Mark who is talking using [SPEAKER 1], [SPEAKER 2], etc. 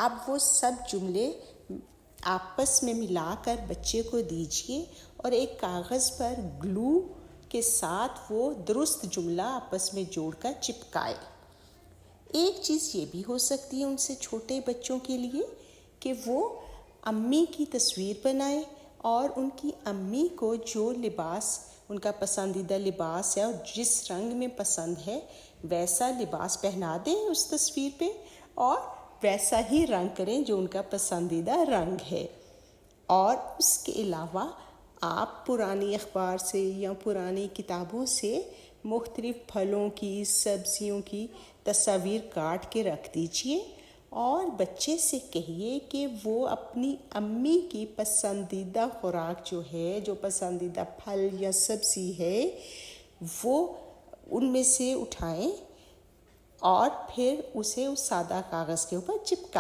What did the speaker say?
[SPEAKER 1] اب وہ سب جملے آپس میں ملا کر بچے کو دیجیے اور ایک کاغذ پر گلو کے ساتھ وہ درست جملہ آپس میں جوڑ کر چپکائے۔ ایک چیز یہ بھی ہو سکتی ہے ان سے چھوٹے بچوں کے لیے کہ وہ امی کی تصویر بنائیں اور ان کی امی کو جو لباس ان کا پسندیدہ لباس ہے اور جس رنگ میں پسند ہے ویسا لباس پہنا دیں اس تصویر پہ اور ویسا ہی رنگ کریں جو ان کا پسندیدہ رنگ ہے۔ اور اس کے علاوہ آپ پرانی اخبار سے یا پرانی کتابوں سے مختلف پھلوں کی سبزیوں کی تصاویر کاٹ کے رکھ دیجئے اور بچے سے کہیے کہ وہ اپنی امی کی پسندیدہ خوراک جو ہے، جو پسندیدہ پھل یا سبزی ہے، وہ ان میں سے اٹھائیں اور پھر اسے اس سادہ کاغذ کے اوپر چپکا